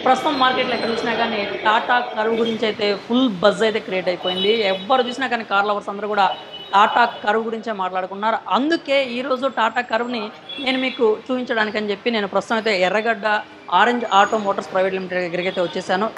ప్రస్తుతం మార్కెట్లో ఎక్కడ చూసినా కానీ టాటా కర్వ్ గురించి అయితే ఫుల్ బజ్ అయితే క్రియేట్ అయిపోయింది. ఎవ్వరు చూసినా కానీ కార్ లవర్స్ అందరూ కూడా టాటా కర్వ్ గురించే మాట్లాడుకున్నారు. అందుకే ఈరోజు టాటా కర్వ్‌ని నేను మీకు చూపించడానికని చెప్పి నేను ప్రస్తుతం అయితే Erragadda orange auto motors private limited దగ్గరికైతే వచ్చేసాను.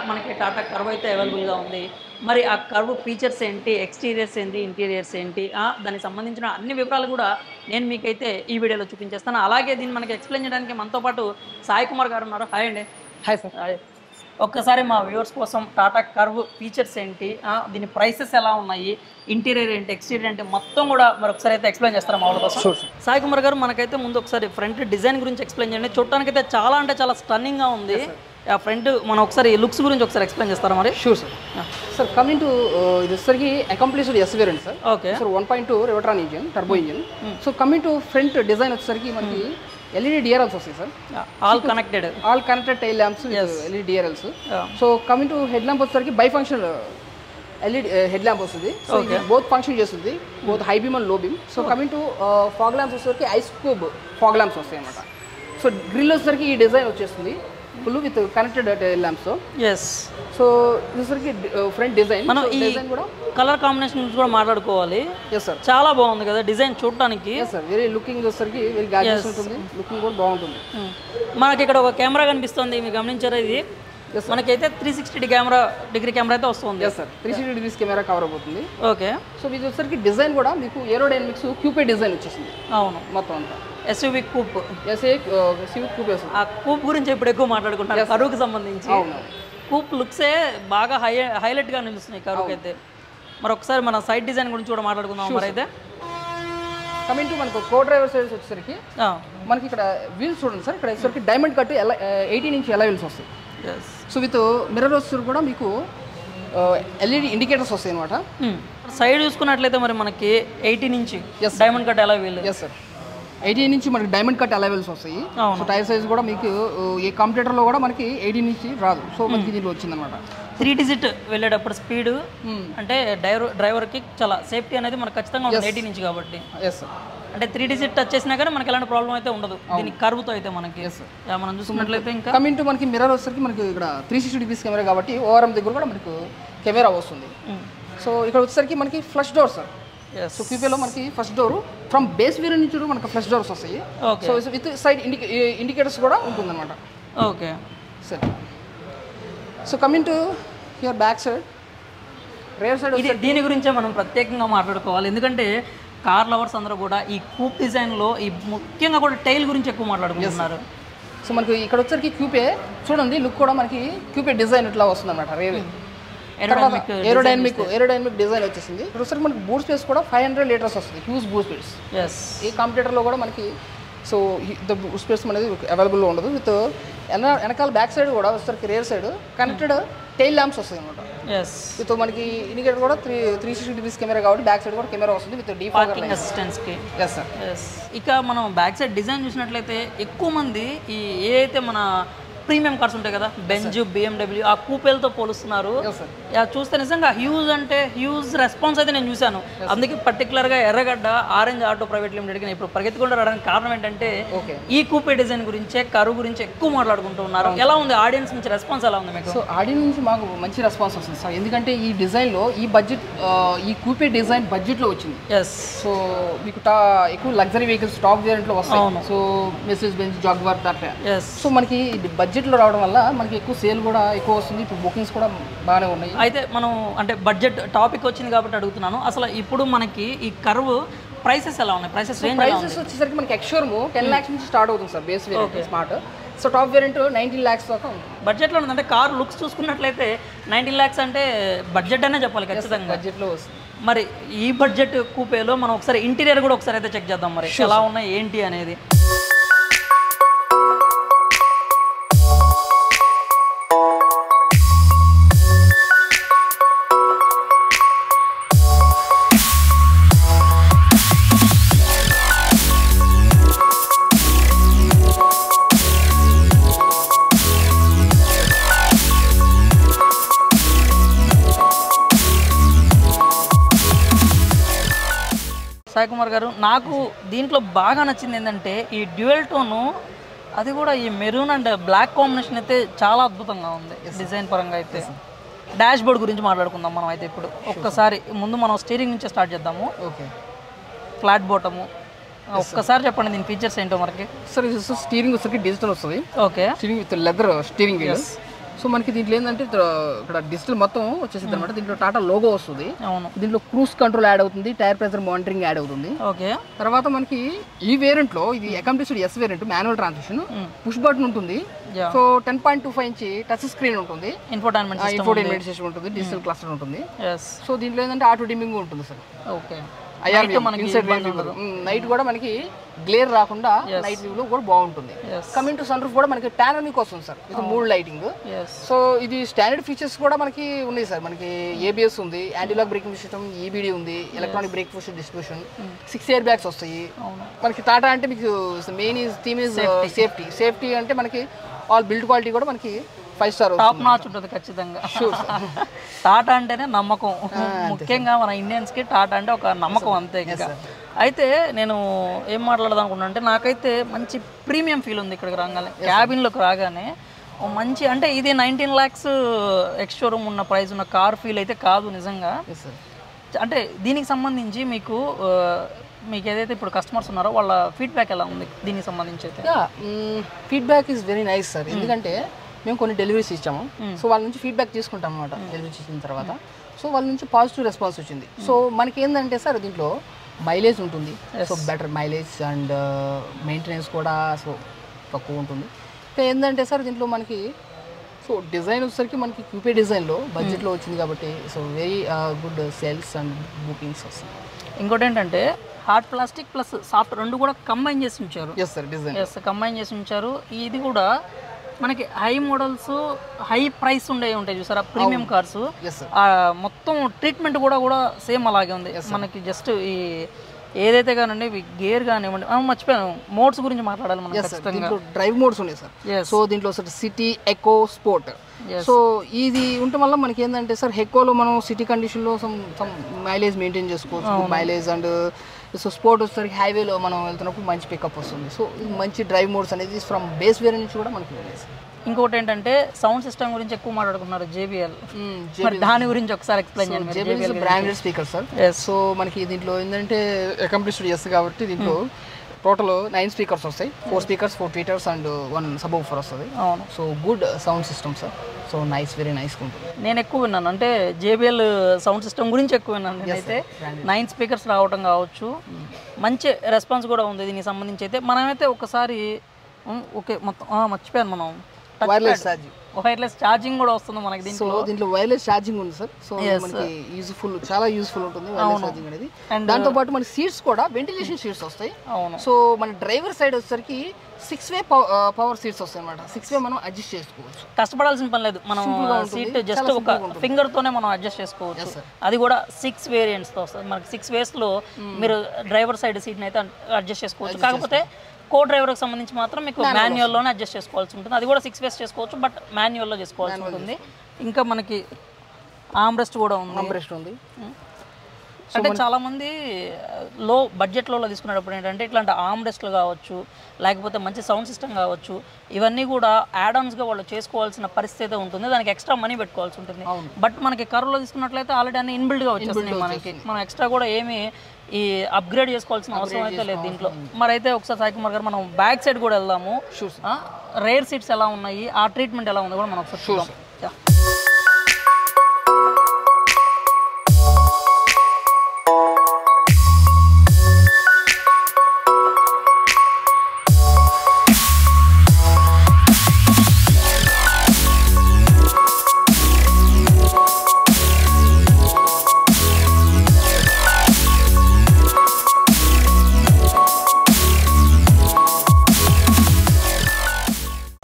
మనకి టాటా కర్వ్ అయితే అవైలబుల్గా ఉంది. మరి ఆ కర్వ్ ఫీచర్స్ ఏంటి, ఎక్స్టీరియర్స్ ఏంటి, ఇంటీరియర్స్ ఏంటి, దానికి సంబంధించిన అన్ని వివరాలు కూడా నేను మీకైతే ఈ వీడియోలో చూపించేస్తాను. అలాగే దీన్ని మనకి ఎక్స్ప్లెయిన్ చేయడానికి మనతో పాటు సాయి కుమార్ గారు ఉన్నారు. హాయ్ అండి. Hi sir. హాయ్. ఒక్కసారి మా వ్యూవర్స్ కోసం టాటా కర్వ్ ఫీచర్స్ ఏంటి, దీని ప్రైసెస్ ఎలా ఉన్నాయి, ఇంటీరియర్ ఏంటి, ఎక్స్టీరియర్ ఏంటి, మొత్తం కూడా మరొకసారి అయితే ఎక్స్ప్లెయిన్ చేస్తారా మా వాళ్ళ కోసం? సాయి కుమార్ గారు, మనకైతే ముందు ఒకసారి ఫ్రంట్ డిజైన్ గురించి ఎక్స్ప్లెయిన్ చేయండి. చూడటానికైతే చాలా అంటే చాలా స్టన్నింగ్గా ఉంది. ఆ ఫ్రంట్ మనం ఒకసారి లుక్స్ గురించి ఒకసారి ఎక్స్ప్లెయిన్ చేస్తారా మరి? Sure sir. Sir coming to ఇది వచ్చేసరికి accomplished S variant sir. Okay sir 1.2 Revotron engine, turbo engine. So coming to front design వచ్చేసరికి మనకి ఎల్ఈడి డిఆర్ఎల్స్ వస్తాయి సార్. All connected tail lamps LED DRLs. So coming to head lamp వచ్చేసరికి bi function LED head lamp వస్తుంది. So both function చేస్తుంది, both high beam and low beam. So coming to fog lamps వచ్చేసరికి ice cube fog lamps వస్తాయి అన్నమాట. So grill వచ్చేసరికి ఈ design వచ్చేస్తుంది full with connected tail lamps. Yes. So ఇది front design. మనం ఈ డిజైన్ కూడా కలర్ కాంబినేషన్ గురించి కూడా మాట్లాడుకోవాలి. Yes sir. చాలా బాగుంది కదా డిజైన్ చూడటానికి. ఎస్ సార్, వెరీ లుకింగ్ వచ్చేసరికి వెరీ గార్జియస్ ఉంటుంది, లుకింగ్ కూడా బాగుంటుంది. మనకి ఇక్కడ ఒక కెమెరా కనిపిస్తుంది, మీరు గమనించారా? ఇది మనకైతే 360 డిగ్రీ కెమెరా అయితే వస్తుంది. Yes sir, 360 degrees camera cover అవుతుంది. ఓకే. సో ఇది వచ్చేసరికి డిజైన్ కూడా మీకు ఏరోడైనమిక్స్ క్యూపే డిజైన్ వచ్చేసింది. అవును, మొత్తం అంతా ఎస్యూవి కూప్. కూప్. ఆ కూప్ గురించి ఇప్పుడు ఎక్కువ మాట్లాడుకుంటారు కరువుకి సంబంధించి. కూప్ లుక్సే బాగా హైలైట్గా నిలుస్తున్నాయి కరువుకి అయితే. మరి ఒకసారి మన సైడ్ డిజైన్ గురించి కూడా మాట్లాడుకుందాం మరి అయితే. కమింగ్ టు మనకు కో డ్రైవర్ సైడ్స్ వచ్చేసరికి మనకి ఇక్కడ వీల్స్ చూడండి సార్. ఇక్కడ వచ్చేసరికి డైమండ్ కట్ 18 ఇంచ్ ఎలా వీల్స్ వస్తాయి. సో విత్ మిర్రర్ వచ్చేసరికి కూడా మీకు ఎల్ఈడి ఇండికేటర్స్ వస్తాయి అనమాట. సైడ్ చూసుకున్నట్లయితే మరి మనకి 18 ఇంచ్ డైమండ్ కట్ ఎలా వీల్. ఎస్ సార్, 18 నుంచి మనకి డైమండ్ కట్ అలైవల్స్ వస్తాయి. సో టైర్ సైజ్ కూడా మీకు ఏ కంప్యూటర్లో కూడా మనకి 18 నుంచి రాదు. సో మనకి దీంట్లో వచ్చిందనమాట. 3 డిజిట్ వెళ్ళేటప్పుడు స్పీడ్ అంటే డ్రైవర్కి చాలా సేఫ్టీ అనేది మనకు ఖచ్చితంగా ఉంటుంది 18 నుంచి కాబట్టి. ఎస్ సార్, అంటే 3 డిజిట్ టచ్ చేసినా కానీ మనకి ఎలాంటి ప్రాబ్లం అయితే ఉండదు దీనికి కర్వ్తో అయితే మనకి. మనం చూసుకున్నట్లయితే ఇంకా కమింగ్ టు మనకి మిర్రర్ వచ్చేసరికి మనకి ఇక్కడ 360 డిగ్రీస్ కెమెరా కాబట్టి ఓఆర్ఎం దగ్గర కూడా మనకు కెమెరా వస్తుంది. సో ఇక్కడ వచ్చేసరికి మనకి ఫ్లష్ డోర్ సార్. సో క్యూపేలో మనకి first door from base variant నుంచి మనకి ఫ్లష్ డోర్స్ వస్తాయి. సో విత్ సైడ్ ఇండికేటర్స్ కూడా ఉంటుందన్నమాట. Okay sir. So coming to your back side, rare side దీని గురించే మనం ప్రత్యేకంగా మాట్లాడుకోవాలి. ఎందుకంటే కార్ లవర్స్ అందరూ కూడా ఈ కూప్ డిజైన్లో ఈ ముఖ్యంగా కూడా టైల్ గురించి ఎక్కువ మాట్లాడుకుంటున్నారు. సో మనకి ఇక్కడ వచ్చరికి క్యూపే చూడండి, లుక్ కూడా మనకి క్యూపే డిజైన్ ఇట్లా వస్తుంది అన్నమాట. ఏరోడైనమిక్ డిజైన్ వచ్చేసింది. ఇక్కడ వచ్చరికి మనకి బూట్ స్పేస్ కూడా 500 లీటర్స్ వస్తుంది, హ్యూజ్ బూట్ స్పేస్. ఈ కంప్యూటర్లో కూడా మనకి సో బూట్ స్పేస్ అనేది అవైలబుల్లో ఉండదు. విత్ వెనకాల బ్యాక్ సైడ్ కూడా వచ్చరికి rear side connected tail lamps వస్తాయి అనమాట. విత్ మనకి ఇండికేటర్ కూడా 360 డిగ్రీస్ కెమెరా కాబట్టి బ్యాక్ సైడ్ కూడా కెమెరా వస్తుంది విత్ డీపార్కింగ్ అసిస్టెన్స్కి. Yes sir. ఇక మనం బ్యాక్ సైడ్ డిజైన్ చూసినట్లయితే ఎక్కువ మంది ఈ ఏ అయితే మన ప్రీమియం కార్స్ ఉంటాయి కదా, బెంజ్, BMW, ఆ కూపేలతో పోలుస్తున్నారు. చూస్తే నిజంగా హ్యూజ్ అంటే హ్యూజ్ రెస్పాన్స్ అయితే నేను చూశాను. అందుకే పర్టికులర్గా ఎర్రగడ్డ ఆరెంజ్ ఆటో ప్రైవేట్ లిమిటెడ్కి ఇప్పుడు పరిగెత్తుకుంటూ రావడానికి కారణం ఏంటంటే ఈ కూపే డిజైన్ గురించే కరువు గురించి ఎక్కువ మాట్లాడుకుంటూ ఉన్నారు. ఎలా ఉంది ఆడియన్స్ నుంచి రెస్పాన్స్ ఎలా ఉంది మీకు? సో ఆడియన్స్ నుంచి మాకు మంచి రెస్పాన్స్ వస్తుంది సార్. ఎందుకంటే ఈ డిజైన్లో ఈ బడ్జెట్ ఈ కూపే డిజైన్ బడ్జెట్లో వచ్చింది. సో మీకు ఎక్కువ లగ్జరీ వెహికల్స్ టాప్ వేరియంట్లో వస్తాయి. సో మెర్సిడెస్ బెంజ్, జాగ్వార్ అట్లా. సో మనకి బడ్జెట్లో రావడం వల్ల మనకి ఎక్కువ సేల్ కూడా ఎక్కువ వస్తుంది. ఇప్పుడు బుకింగ్స్ కూడా బాగానే ఉన్నాయి. అయితే మనం అంటే బడ్జెట్ టాపిక్ వచ్చింది కాబట్టి అడుగుతున్నాను, అసలు ఇప్పుడు మనకి ఈ కర్వ్ ప్రైసెస్ ఎలా ఉన్నాయి? ప్రైసెస్ వచ్చేసరికి మనకి ఎక్స్షోరూమ్ 10 lakhs నుంచి స్టార్ట్ అవుతుంది sir base variant smart. So top variant 19 lakhs దాకా బడ్జెట్లో ఉంది. అంటే కార్ లుక్స్ చూసుకున్నట్లయితే 19 lakhs అంటే బడ్జెట్ అనే చెప్పాలి ఖచ్చితంగా. బడ్జెట్లో వస్తుంది. మరి ఈ బడ్జెట్ కూపేలో మనం ఒకసారి ఇంటీరియర్ కూడా ఒకసారి అయితే చెక్ చేద్దాం మరి ఎలా ఉన్నాయి ఏంటి అనేది. సాయి కుమార్ గారు, నాకు దీంట్లో బాగా నచ్చింది ఏంటంటే ఈ డ్యూయల్ టోను, అది కూడా ఈ మెరూన్ అండ్ బ్లాక్ కాంబినేషన్ అయితే చాలా అద్భుతంగా ఉంది డిజైన్ పరంగా అయితే. డాష్ బోర్డ్ గురించి మాట్లాడుకుందాం మనం అయితే ఇప్పుడు. ఒక్కసారి ముందు మనం స్టీరింగ్ నుంచే స్టార్ట్ చేద్దాము. ఓకే, ఫ్లాట్ బాటము, ఒక్కసారి చెప్పండి దీని ఫీచర్స్ ఏంటో మనకి. సార్ ఇది స్టీరింగ్ వచ్చరికి డిజిటల్ వస్తుంది. Okay, steering with leather steering wheel. So మనకి దీంట్లో ఏంటంటే ఇక్కడ డిజిటల్ మొత్తం వచ్చేసింది అనమాట. దీంట్లో టాటా లోగో వస్తుంది. అవును, దీంట్లో క్రూజ్ కంట్రోల్ యాడ్ అవుతుంది, టైర్ ప్రెషర్ మానిటరింగ్ యాడ్ అవుతుంది. ఓకే, తర్వాత మనకి ఈ వేరియంట్ లో ఇది accomplished yes variant, manual transmission, push button ఉంటుంది. సో 10.25 ఇంచ్ టచ్ స్క్రీన్ ఉంటుంది, ఇన్ఫోటైన్మెంట్ సిస్టమ్ ఉంటుంది, డిజిటల్ క్లస్టర్ ఉంటుంది. సో దీంట్లో ఏంటంటే ఆటో డిమ్మింగ్ ఉంటుంది సార్. ఓకే, నైట్ కూడా మనకి గ్లేర్ రాకుండా నైట్ వ్యూ లో కూడా బాగుంటుంది. కమింగ్ టు సన్ రూఫ్ కూడా మనకి పానోరామిక్ వస్తుంది సార్, ఇది మూడ్ లైటింగ్. సో ఇది స్టాండర్డ్ ఫీచర్స్ కూడా మనకి ఉన్నాయి సార్. మనకి ఏబిఎస్ ఉంది, anti lock braking system, EBD ఉంది, electronic brake force distribution, 6 air bags వస్తాయి. మనకి టాటా అంటే మీకు main theme is safety. Safety అంటే మనకి ఆల్ బిల్డ్ క్వాలిటీ కూడా మనకి 5 స్టార్ టాప్ నాచ్ ఉంటుంది ఖచ్చితంగా. టాటా అంటేనే నమ్మకం, ముఖ్యంగా మన ఇండియన్స్కి టాటా అంటే ఒక నమ్మకం అంతే. ఇంకా అయితే నేను ఏం మాట్లాడదాం అనుకున్నా అంటే, నాకైతే మంచి ప్రీమియం ఫీల్ ఉంది ఇక్కడికి రాగానే. క్యాబిన్లోకి రాగానే మంచి, అంటే ఇది 19 lakhs ఎక్స్ షోరూమ్ ఉన్న ప్రైస్ ఉన్న కార్ ఫీల్ అయితే కాదు నిజంగా. అంటే దీనికి సంబంధించి మీకు ఏదైతే ఇప్పుడు కస్టమర్స్ ఉన్నారో వాళ్ళ ఫీడ్బ్యాక్ ఎలా ఉంది దీనికి సంబంధించి అయితే? Feedback is very nice sir. ఎందుకంటే మేము కొన్ని డెలివరీస్ ఇచ్చాము. సో వాళ్ళ నుంచి ఫీడ్బ్యాక్ తీసుకుంటాం అనమాట. డెలివరీ ఇచ్చిన తర్వాత సో వాళ్ళ నుంచి పాజిటివ్ రెస్పాన్స్ వచ్చింది. సో మనకి ఏంటంటే సార్ దీంట్లో మైలేజ్ ఉంటుంది. So better mileage and maintenance కూడా సో తక్కువ ఉంటుంది. ఇంకా ఏంటంటే సార్ దీంట్లో మనకి సో డిజైన్ వచ్చేసరికి మనకి క్యూపే డిజైన్లో బడ్జెట్లో వచ్చింది కాబట్టి so very good sales and bookings వస్తాయి. ఇంకోటి ఏంటంటే హార్డ్ ప్లాస్టిక్ ప్లస్ సాఫ్ట్ రెండు కూడా కంబైన్ చేసి ఉంచారు. ఎస్ సార్, డిజైన్ కంబైన్ చేసి ఉంచారు. ఇది కూడా మనకి హై మోడల్స్, హై ప్రైస్ ఉంటాయి చూసారా ప్రీమియం కార్స్, మొత్తం ట్రీట్మెంట్ కూడా సేమ్ అలాగే ఉంది. మనకి జస్ట్ ఈ ఏదైతే కానండి గేర్ కానివ్వండి, మర్చిపోయాను మోడ్స్ గురించి మాట్లాడాలి మనం ఖచ్చితంగా. డ్రైవ్ మోడ్స్ ఉన్నాయి సార్. సో దీంట్లో sir city, eco, sport. So ఇది ఉండటం వల్ల మనకి ఏంటంటే సార్ ఎకోలో మనం సిటీ కండిషన్లో సమ్ మైలేజ్ మెయింటైన్ చేసుకోవచ్చు, మైలేజ్ అండ్ సో స్పోర్ట్ వచ్చేసరికి హైవేలో మనం వెళ్తున్నప్పుడు మంచి పికప్ వస్తుంది. సో మంచి డ్రైవ్ మోడ్స్ అనేది ఫ్రమ్ బేస్ వేరియంట్ నుంచి కూడా మనకి ఉన్నాయి. ఇంకోటి ఏంటంటే సౌండ్ సిస్టమ్ గురించి ఎక్కువ మాట్లాడుకున్నారు JBL, దాని గురించి ఒకసారి ఎక్స్ప్లెయిన్ చేయండి. JBL branded speaker sir. So మనకి దీంట్లో ఏంటంటే అకాంప్లిష్డ్ ఎస్ కాబట్టి దీంట్లో టోటల్ 9 స్పీకర్స్ వస్తాయి. 4 స్పీకర్స్, 4 ట్వీటర్స్ అండ్ 1 సబ్వూఫర్ వస్తుంది. So good sound system sir. So nice, very nice ఉంటుంది. నేను ఎక్కువ విన్నాను అంటే JBL సౌండ్ సిస్టమ్ గురించి ఎక్కువ విన్నాను నేనైతే. 9 స్పీకర్స్ రావడం కావచ్చు, మంచి రెస్పాన్స్ కూడా ఉంది దీనికి సంబంధించి అయితే. మనమైతే ఒకసారి ఓకే మొత్తం మర్చిపోయాను, మనం వైర్లెస్ ఛార్జింగ్ కూడా వస్తుంది మనకి దీంట్లో. దీంట్లో వైర్లెస్ ఛార్జింగ్ ఉంది సార్. సో మనకి యూజ్ఫుల్, చాలా యూజ్ఫుల్ ఉంటుంది వైర్లెస్ ఛార్జింగ్ అనేది. దాంతో పాటు మన సీట్స్ కూడా వెంటిలేషన్ సీట్స్ వస్తాయి. సో మన డ్రైవర్ సైడ్ వచ్చేసరికి 6-way పవర్ సీట్స్ వస్తాయి అనమాట. 6-way మనం అడ్జస్ట్ చేసుకోవచ్చు, కష్టపడాల్సిన పని లేదు. మనం సీట్ జస్ట్ ఒక ఫింగర్ తోనే మనం అడ్జస్ట్ చేసుకోవచ్చు. అది కూడా 6 వేరియంట్స్ తో వస్తుంది మనకి. 6 ways లో మీరు డ్రైవర్ సైడ్ సీట్ని అయితే అడ్జస్ట్ చేసుకోవచ్చు. కాకపోతే కో డ్రైవర్కి సంబంధించి మాత్రం మీకు మాన్యువల్లోనే అడ్జస్ట్ చేసుకోవాల్సి ఉంటుంది. అది కూడా 6 ways చేసుకోవచ్చు, బట్ మాన్యువల్లో చేసుకోవాల్సి ఉంటుంది. ఇంకా మనకి ఆర్మ్రెస్ట్ కూడా ఉంది. అంటే చాలామంది లో బడ్జెట్లో తీసుకునేటప్పుడు ఏంటంటే ఇట్లాంటి ఆర్మ్రెస్ట్లు కావచ్చు, లేకపోతే మంచి సౌండ్ సిస్టమ్ కావచ్చు, ఇవన్నీ కూడా యాడాన్స్గా వాళ్ళు చేసుకోవాల్సిన పరిస్థితి ఉంటుంది. దానికి ఎక్స్ట్రా మనీ పెట్టుకోవాల్సి ఉంటుంది. బట్ మనకి కర్వ్లో తీసుకున్నట్లయితే ఆల్రెడీ అన్ని ఇన్బిల్డ్గా వచ్చేస్తుంది మనకి. మనం ఎక్స్ట్రా కూడా ఏమి ఈ అప్గ్రేడ్ చేసుకోవాల్సిన అవసరం అయితే లేదు దీంట్లో. మరి అయితే ఒకసారి సాయి కుమార్ గారు మనం బ్యాక్ సైడ్ కూడా వెళ్దాము. రేర్ సీట్స్ ఎలా ఉన్నాయి, ఆ ట్రీట్మెంట్ ఎలా ఉంది కూడా మనం ఒకసారి చూద్దాం.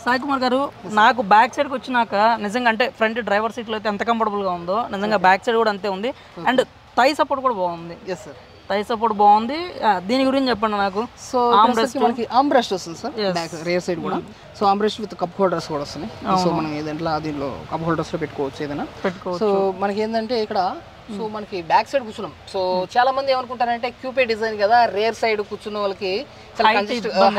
సాయి కుమార్ గారు, నాకు బ్యాక్ సైడ్కి వచ్చినాక నిజంగా అంటే ఫ్రంట్ డ్రైవర్ సీట్లో అయితే ఎంత కంఫర్టబుల్గా ఉందో నిజంగా బ్యాక్ సైడ్ కూడా అంతే ఉంది. అండ్ థై సపోర్ట్ కూడా బాగుంది. ఎస్ సార్, థై సపోర్ట్ బాగుంది. దీని గురించి చెప్పండి నాకు. సో మనకి ఆర్మ్రెస్ట్ వస్తుంది సార్ బ్యాక్ రేర్ సైడ్ కూడా. So armrest with cup holders కూడా వస్తున్నాయి. సో మనం ఏదంటే దీంట్లో కప్ హోల్డర్స్లో పెట్టుకోవచ్చు, ఏదైనా పెట్టుకోవచ్చు. సో మనకి ఏంటంటే ఇక్కడ సో మనకి బ్యాక్ సైడ్ కూర్చున్నాం. సో చాలా మంది ఏమనుకుంటారంటే క్యూపే డిజైన్ కదా, రేర్ సైడ్ కూర్చున్న వాళ్ళకి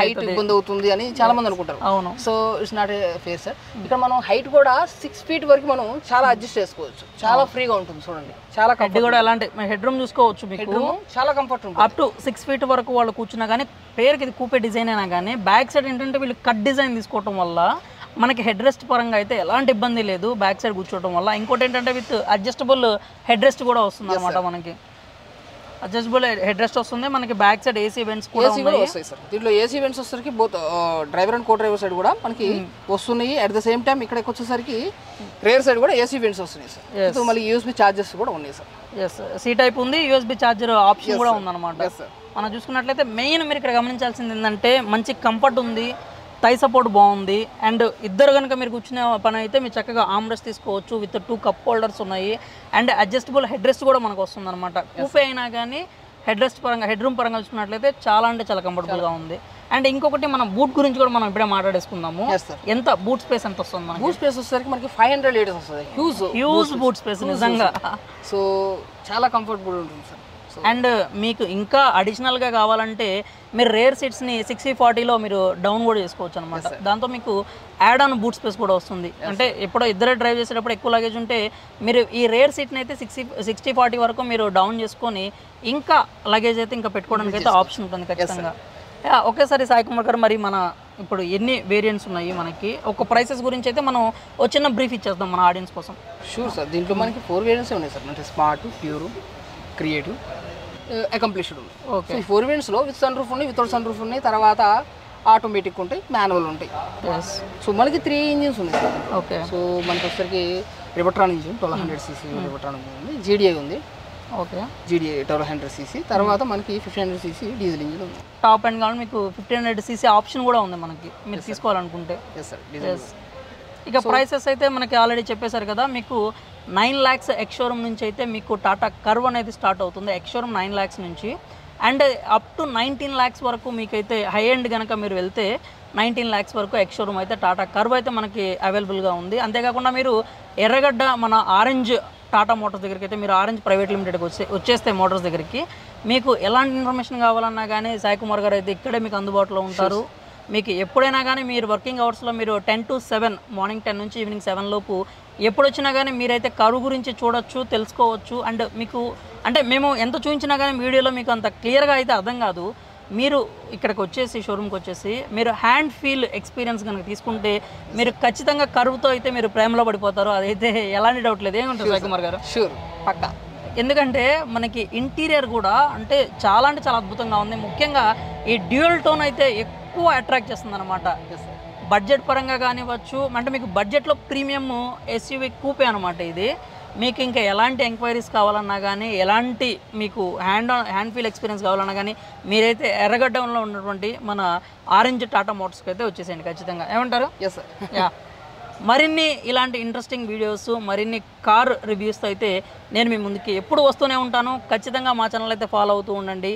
హైట్ ఇబ్బంది అవుతుంది అని చాలా మంది అనుకుంటారు. So it's not a fair sir. ఇక్కడ మనం హైట్ కూడా 6 feet వరకు మనం చాలా అడ్జస్ట్ చేసుకోవచ్చు, చాలా ఫ్రీగా ఉంటుంది. చూడండి చాలా కంఫర్ట్ కూడా ఎలాంటి హెడ్ రూమ్ చూసుకోవచ్చు, మీకు చాలా కంఫర్ట్ ఉంటుంది. అప్ టు 6 feet వరకు వాళ్ళు కూర్చున్నా కానీ పేరుకి ఇది కూపే డిజైన్ అయినా కానీ బ్యాక్ సైడ్ ఏంటంటే వీళ్ళు కట్ డిజైన్ తీసుకోవటం వల్ల మనకి హెడ్ రెస్ట్ పరంగా అయితే ఎలాంటి ఇబ్బంది లేదు బ్యాక్ సైడ్ కూర్చోవడం వల్ల. ఇంకోటి ఏంటంటే విత్ అడ్జస్టబుల్ హెడ్ రెస్ట్ కూడా వస్తుంది అనమాట. మనకి అడ్జస్టబుల్ హెడ్ రెస్ట్ వస్తుంది, మనకి బ్యాక్ సైడ్ ఏసీ వెంట్స్ కూడా వస్తాయి సార్. దీంట్లో ఏసీ వెంట్స్ వచ్చేసరికి both driver and co driver side కూడా మనకి వస్తున్నాయి. అట్ ద సేమ్ టైం ఇక్కడికి వచ్చేసరికి రేర్ సైడ్ కూడా ఏసీ వెంట్స్ వస్తున్నాయి సార్. మళ్ళీ యూఎస్బీ చార్జెస్ కూడా ఉన్నాయి సార్. ఎస్, సి టైప్ ఉంది, యూఎస్బీ చార్జర్ ఆప్షన్ కూడా ఉందన్నమాట. మనం చూసుకున్నట్లయితే మెయిన్ మీరు ఇక్కడ గమనించాల్సింది ఏంటంటే మంచి కంఫర్ట్ ఉంది, థై సపోర్ట్ బాగుంది. అండ్ ఇద్దరు కనుక మీరు కూర్చునే పని అయితే మీరు చక్కగా ఆర్మ్ రెస్ట్ తీసుకోవచ్చు. విత్ 2 cup holders ఉన్నాయి. అండ్ అడ్జస్టబుల్ హెడ్ రెస్ట్ కూడా మనకు వస్తుంది అనమాట. కూపే అయినా కానీ హెడ్ రెస్ట్ పరంగా హెడ్ రూమ్ పరంగా చూసుకున్నట్లయితే చాలా అంటే చాలా కంఫర్టబుల్గా ఉంది. అండ్ ఇంకొకటి మనం బూట్ గురించి కూడా మనం ఇప్పుడే మాట్లాడేసుకుందాము. ఎంత బూట్ స్పేస్ ఎంత వస్తుంది మనకి? బూట్ స్పేస్ వచ్చేసరికి మనకి 500 liters వస్తుంది. హ్యూజ్ బూట్ స్పేస్ నిజంగా. సో చాలా కంఫర్టబుల్ ఉంటుంది సార్. అండ్ మీకు ఇంకా అడిషనల్గా కావాలంటే మీరు రేర్ సీట్స్ని 60-40లో మీరు డౌన్ కూడా చేసుకోవచ్చు అనమాట. దాంతో మీకు యాడ్ ఆన్ బూట్ స్పేస్ కూడా వస్తుంది. అంటే ఎప్పుడో ఇద్దరే డ్రైవ్ చేసేటప్పుడు ఎక్కువ లగేజ్ ఉంటే మీరు ఈ రేర్ సీట్ని అయితే 60-40 వరకు మీరు డౌన్ చేసుకొని ఇంకా లగేజ్ అయితే ఇంకా పెట్టుకోవడానికి అయితే ఆప్షన్ ఉంటుంది ఖచ్చితంగా. ఒకేసారి సాయి కుమార్ గారు, మరి మన ఇప్పుడు ఎన్ని వేరియంట్స్ ఉన్నాయి మనకి, ఒక ప్రైసెస్ గురించి అయితే మనం ఒక చిన్న బ్రీఫ్ ఇచ్చేద్దాం మన ఆడియన్స్ కోసం. Sure sir. దీంట్లో మనకి 4 వేరియంట్స్ ఉన్నాయి సార్. అంటే స్మార్ట్, ప్యూర్, క్రియేటివ్, అకంప్లిష్డ్ ఉంది. సో ఈ 4 వేరియంట్స్లో విత్ సన్ రూఫ్ ఉన్నాయి, వితౌట్ సన్ రూఫ్ ఉన్నాయి, తర్వాత ఆటోమేటిక్ ఉంటాయి, మాన్యువల్ ఉంటాయి. సో మనకి 3 ఇంజిన్స్ ఉన్నాయి సార్. ఓకే. సో మనకి వచ్చేసరికి రివర్ట్రాన్ ఇంజిన్ 1200cc రివర్ట్రాన్ ఇంజిన్ ఉంది, జీడిఐ ఉంది. Okay, GDI 1200cc. తర్వాత మనకి 1500cc డీజిల్ ఇంజిన్ ఉంది. టాప్ అండ్ కావాలి మీకు 1500cc ఆప్షన్ కూడా ఉంది మనకి మీరు తీసుకోవాలనుకుంటే. ఇక ప్రైసెస్ అయితే మనకి ఆల్రెడీ చెప్పేశారు కదా. మీకు 9 lakhs ఎక్స్ షోరూమ్ నుంచి అయితే మీకు టాటా కర్వ్ అనేది స్టార్ట్ అవుతుంది. ఎక్స్ షోరూమ్ 9 lakhs నుంచి అండ్ అప్ టు 19 lakhs వరకు మీకైతే హై ఎండ్ కనుక మీరు వెళ్తే 19 lakhs వరకు ఎక్స్ షోరూమ్ అయితే టాటా కర్వ్ అయితే మనకి అవైలబుల్గా ఉంది. అంతేకాకుండా మీరు ఎర్రగడ్డ మన ఆరెంజ్ టాటా మోటార్స్ దగ్గరికి అయితే మీరు ఆరెంజ్ ప్రైవేట్ లిమిటెడ్కి వచ్చేస్తే మోటార్స్ దగ్గరికి మీకు ఎలాంటి ఇన్ఫర్మేషన్ కావాలన్నా కానీ సాయి కుమార్ గారు అయితే ఇక్కడే మీకు అందుబాటులో ఉంటారు. మీకు ఎప్పుడైనా కానీ మీరు వర్కింగ్ అవర్స్లో మీరు 10 to 7 మార్నింగ్ 10 నుంచి ఈవినింగ్ 7 లోపు ఎప్పుడు వచ్చినా కానీ మీరైతే కరువు గురించి చూడొచ్చు, తెలుసుకోవచ్చు. అండ్ మీకు అంటే మేము ఎంత చూపించినా కానీ వీడియోలో మీకు అంత క్లియర్గా అయితే అర్థం కాదు. మీరు ఇక్కడికి వచ్చేసి షోరూమ్కి వచ్చేసి మీరు హ్యాండ్ ఫీల్ ఎక్స్పీరియన్స్ కనుక తీసుకుంటే మీరు ఖచ్చితంగా కరువుతో అయితే మీరు ప్రేమలో పడిపోతారు. అదైతే ఎలాంటి డౌట్ లేదు. ఏమంటారు సాయి కుమార్ గారు? షూర్, పక్కా. ఎందుకంటే మనకి ఇంటీరియర్ కూడా అంటే చాలా అద్భుతంగా ఉంది. ముఖ్యంగా ఈ డ్యూయల్ టోన్ అయితే ఎక్కువ అట్రాక్ట్ చేస్తుంది అనమాట. బడ్జెట్ పరంగా కానివ్వచ్చు, అంటే మీకు బడ్జెట్లో ప్రీమియం ఎస్యూవీ కూపే అనమాట ఇది. మీకు ఇంకా ఎలాంటి ఎంక్వైరీస్ కావాలన్నా కానీ, ఎలాంటి మీకు హ్యాండ్ ఫీల్ ఎక్స్పీరియన్స్ కావాలన్నా కానీ మీరైతే ఎర్రగడ్డలో ఉన్నటువంటి మన ఆరెంజ్ టాటా మోటార్స్కి అయితే వచ్చేసేయండి ఖచ్చితంగా. ఏమంటారు? Yes sir. యా, మరిన్ని ఇలాంటి ఇంట్రెస్టింగ్ వీడియోస్, మరిన్ని కార్ రివ్యూస్ అయితే నేను మీ ముందుకి ఎప్పుడు వస్తూనే ఉంటాను. ఖచ్చితంగా మా ఛానల్ అయితే ఫాలో అవుతూ ఉండండి.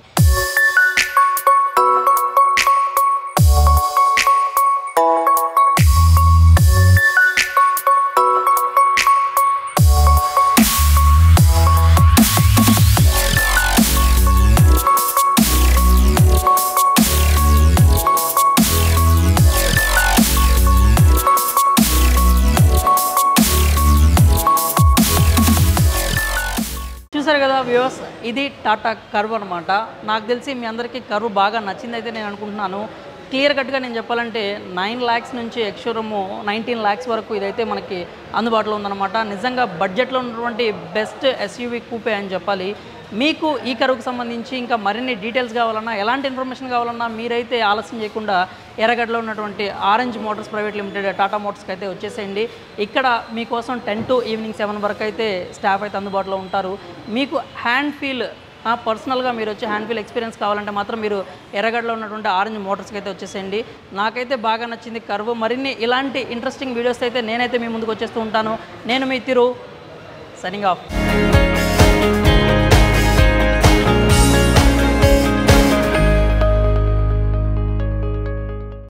చూసారు కదా వ్యూవర్స్, ఇది టాటా కర్వ్ అనమాట. నాకు తెలిసి మీ అందరికీ కర్వ్ బాగా నచ్చిందైతే నేను అనుకుంటున్నాను. క్లియర్ కట్గా నేను చెప్పాలంటే 9 lakhs నుంచి ఎక్స్ షోరూమ్ 19 lakhs వరకు ఇదైతే మనకి అందుబాటులో ఉందన్నమాట. నిజంగా బడ్జెట్లో ఉన్నటువంటి బెస్ట్ ఎస్యూవీ కూపే అని చెప్పాలి. మీకు ఈ కరువుకు సంబంధించి ఇంకా మరిన్ని డీటెయిల్స్ కావాలన్నా, ఎలాంటి ఇన్ఫర్మేషన్ కావాలన్నా మీరైతే ఆలస్యం చేయకుండా ఎర్రగడ్డలో ఉన్నటువంటి Orange Motors private Limited Tata మోటార్స్కి అయితే వచ్చేసేయండి. ఇక్కడ మీకోసం 10 to ఈవినింగ్ 7 వరకు అయితే స్టాఫ్ అయితే అందుబాటులో ఉంటారు. మీకు హ్యాండ్ ఫీల్ పర్సనల్గా మీరు వచ్చి హ్యాండ్ ఫీల్ ఎక్స్పీరియన్స్ కావాలంటే మాత్రం మీరు ఎర్రగడ్డలో ఉన్నటువంటి ఆరెంజ్ మోటార్స్కి అయితే వచ్చేసేయండి. నాకైతే బాగా నచ్చింది కర్వ్. మరిన్ని ఇలాంటి ఇంట్రెస్టింగ్ వీడియోస్ అయితే నేనైతే మీ ముందుకు వచ్చేస్తూ ఉంటాను. నేను మీ తిరు, సైనింగ్ ఆఫ్.